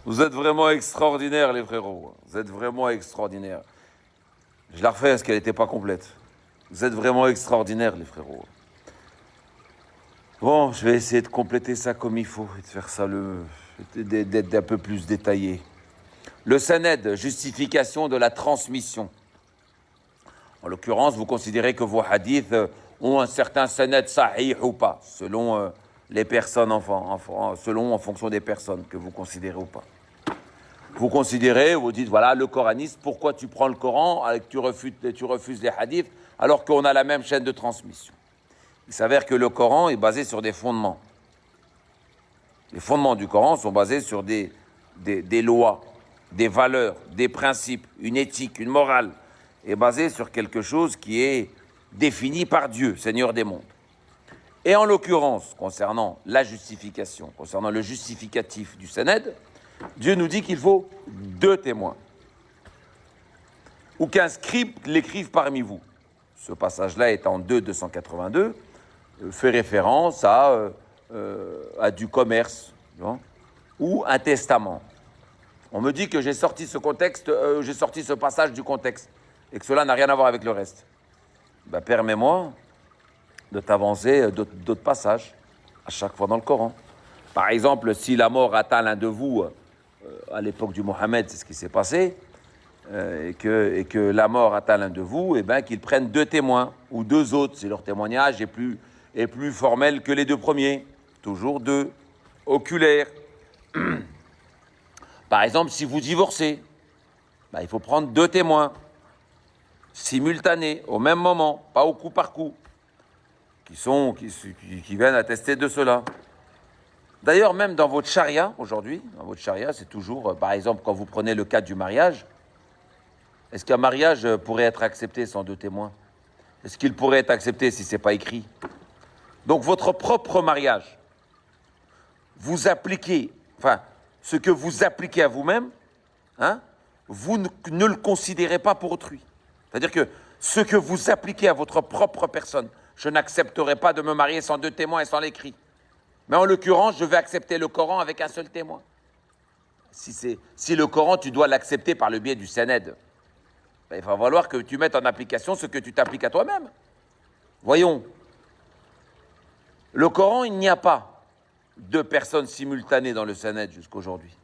Vous êtes vraiment extraordinaires, les frérots. Vous êtes vraiment extraordinaires. Je la refais parce qu'elle n'était pas complète. Vous êtes vraiment extraordinaires, les frérots. Bon, je vais essayer de compléter ça comme il faut et de faire ça d'être un peu plus détaillé. Le saned, justification de la transmission. En l'occurrence, vous considérez que vos hadiths ont un certain sanad sahih ou pas, selon les personnes, selon en fonction des personnes que vous considérez ou pas. Vous considérez, vous dites, voilà, le coraniste, pourquoi tu prends le Coran et que tu refuses les hadiths alors qu'on a la même chaîne de transmission? Il s'avère que le Coran est basé sur des fondements. Les fondements du Coran sont basés sur des lois, des valeurs, des principes, une éthique, une morale, est basée sur quelque chose qui est défini par Dieu, Seigneur des mondes. Et en l'occurrence, concernant la justification, concernant le justificatif du Saned, Dieu nous dit qu'il faut 2 témoins, ou qu'un scribe l'écrive parmi vous. Ce passage-là est en 282, fait référence à du commerce, non, ou un testament. On me dit que j'ai sorti ce passage du contexte, et que cela n'a rien à voir avec le reste. Ben, permets-moi de t'avancer d'autres passages, à chaque fois dans le Coran. Par exemple, si la mort atteint l'un de vous, à l'époque du Mohammed, c'est ce qui s'est passé, et que la mort atteint l'un de vous, et ben qu'ils prennent 2 témoins, ou 2 autres, si leur témoignage est plus formel que les 2 premiers. Toujours 2, oculaires. Par exemple, si vous divorcez, ben, il faut prendre 2 témoins, simultanés, au même moment, pas au coup par coup, qui viennent attester de cela. D'ailleurs, même dans votre charia, aujourd'hui, dans votre charia, c'est toujours, par exemple, quand vous prenez le cas du mariage, est-ce qu'un mariage pourrait être accepté sans 2 témoins? Est-ce qu'il pourrait être accepté si ce n'est pas écrit? Donc, votre propre mariage, vous appliquez, ce que vous appliquez à vous-même, hein, vous ne le considérez pas pour autrui. C'est-à-dire que ce que vous appliquez à votre propre personne, je n'accepterai pas de me marier sans 2 témoins et sans l'écrit. Mais en l'occurrence, je vais accepter le Coran avec un seul témoin. Si le Coran, tu dois l'accepter par le biais du Saned, ben, il va falloir que tu mettes en application ce que tu t'appliques à toi-même. Voyons. Le Coran, il n'y a pas 2 personnes simultanées dans le Saned jusqu'aujourd'hui.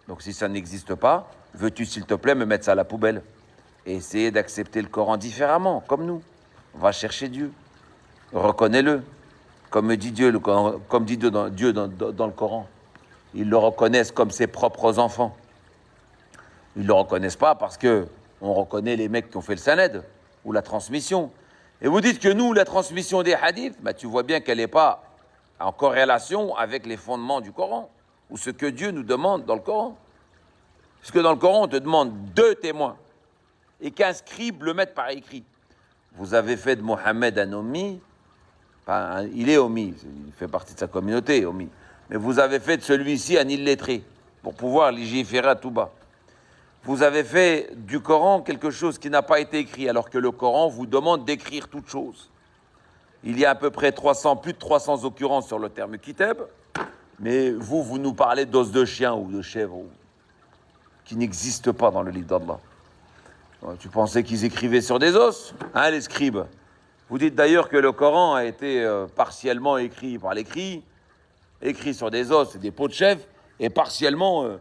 Donc si ça n'existe pas, veux-tu s'il te plaît me mettre ça à la poubelle et essayer d'accepter le Coran différemment, comme nous. Va chercher Dieu. Reconnais-le. Comme dit Dieu, Dieu dans le Coran. Ils le reconnaissent comme ses propres enfants. Ils ne le reconnaissent pas parce qu'on reconnaît les mecs qui ont fait le saned ou la transmission. Et vous dites que nous, la transmission des hadiths, bah, tu vois bien qu'elle n'est pas en corrélation avec les fondements du Coran ou ce que Dieu nous demande dans le Coran. Puisque dans le Coran, on te demande 2 témoins et qu'un scribe le mette par écrit. Vous avez fait de Mohammed un ommi, il est ommi, il fait partie de sa communauté, ommi. Mais vous avez fait de celui-ci un illettré, pour pouvoir légiférer à tout bas. Vous avez fait du Coran quelque chose qui n'a pas été écrit, alors que le Coran vous demande d'écrire toute chose. Il y a à peu près plus de 300 occurrences sur le terme kitab, mais vous nous parlez d'os de chien ou de chèvre, qui n'existent pas dans le livre d'Allah. Tu pensais qu'ils écrivaient sur des os, hein, les scribes? Vous dites d'ailleurs que le Coran a été partiellement écrit par l'écrit, écrit sur des os et des peaux de chèvre, et partiellement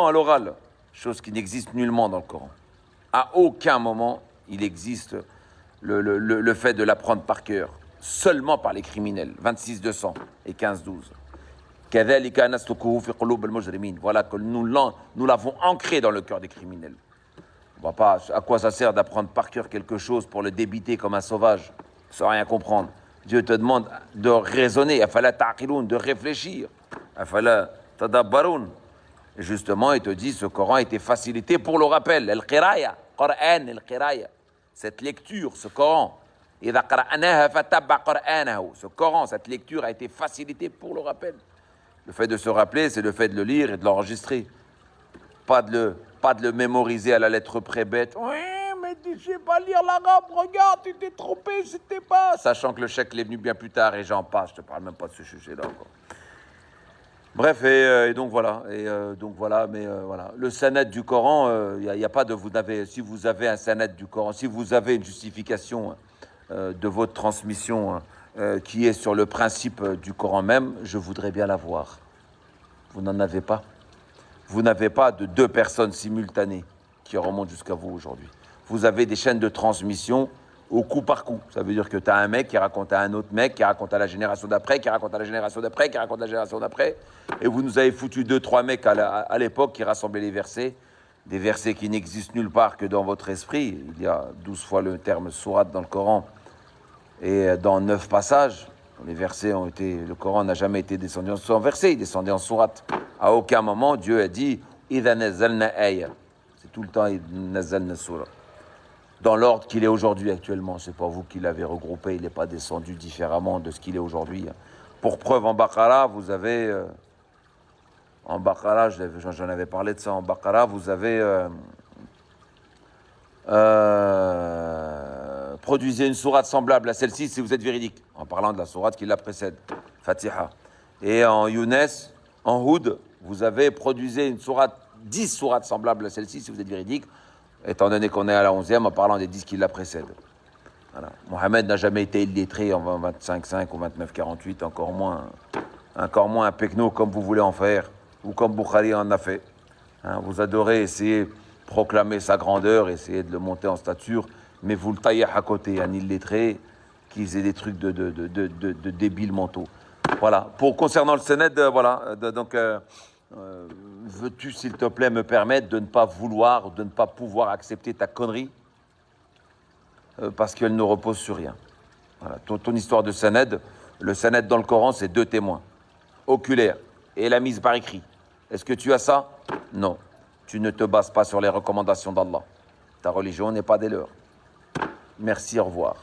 à l'oral, chose qui n'existe nullement dans le Coran. À aucun moment il existe le fait de l'apprendre par cœur, seulement par les criminels, 26-200 et 15-12. Voilà que nous l'avons ancré dans le cœur des criminels. On voit pas à quoi ça sert d'apprendre par cœur quelque chose pour le débiter comme un sauvage, sans rien comprendre. Dieu te demande de raisonner, de réfléchir. Et justement, il te dit ce Coran a été facilité pour le rappel. Cette lecture, ce Coran, ce Coran, cette lecture a été facilitée pour le rappel. Le fait de se rappeler, c'est le fait de le lire et de l'enregistrer. Pas de le mémoriser à la lettre près bête. Oui, mais tu sais pas lire l'arabe, regarde, tu t'es trompé, c'était pas. Sachant que le chèque est venu bien plus tard et j'en passe, je te parle même pas de ce sujet-là encore. Bref, et donc voilà. Mais voilà. Le sanad du Coran, il n'y a pas de. Si vous avez un sanad du Coran, si vous avez une justification de votre transmission qui est sur le principe du Coran même, je voudrais bien la voir. Vous n'en avez pas. Vous n'avez pas de deux personnes simultanées qui remontent jusqu'à vous aujourd'hui. Vous avez des chaînes de transmission au coup par coup. Ça veut dire que tu as un mec qui raconte à un autre mec, qui raconte à la génération d'après, qui raconte à la génération d'après, qui raconte à la génération d'après. Et vous nous avez foutu 2-3 mecs à l'époque qui rassemblaient les versets. Des versets qui n'existent nulle part que dans votre esprit. Il y a 12 fois le terme sourate dans le Coran. Et dans 9 passages, les versets ont été... Le Coran n'a jamais été descendu en versets, il descendait en sourate. À aucun moment, Dieu a dit « Idha nazalna aya ». C'est tout le temps « Idha nazalna surah ». Dans l'ordre qu'il est aujourd'hui actuellement. C'est pas vous qui l'avez regroupé, il n'est pas descendu différemment de ce qu'il est aujourd'hui. Pour preuve, en Baqara, vous avez... en Baqara, j'en avais parlé de ça, en Baqara, vous avez... produisez une sourate semblable à celle-ci si vous êtes véridique, en parlant de la sourate qui la précède, Fatiha. Et en Younes, en Houd, vous avez produisé une sourate, 10 sourates semblables à celle-ci si vous êtes véridique, étant donné qu'on est à la 11e, en parlant des 10 qui la précèdent. Voilà. Mohamed n'a jamais été illettré en 25-5 ou 29-48, encore moins un pecno comme vous voulez en faire, ou comme Bukhari en a fait. Hein, vous adorez essayer de proclamer sa grandeur, essayer de le monter en stature, mais vous le taillez à côté, un illettré qui faisait des trucs de débiles mentaux. Voilà. Concernant le Sénède, veux-tu, s'il te plaît, me permettre de ne pas vouloir, de ne pas pouvoir accepter ta connerie parce qu'elle ne repose sur rien. Voilà. Ton histoire de Sénède, le Sénède dans le Coran, c'est 2 témoins, oculaires, et la mise par écrit. Est-ce que tu as ça? Non. Tu ne te bases pas sur les recommandations d'Allah. Ta religion n'est pas des leurs. Merci, au revoir.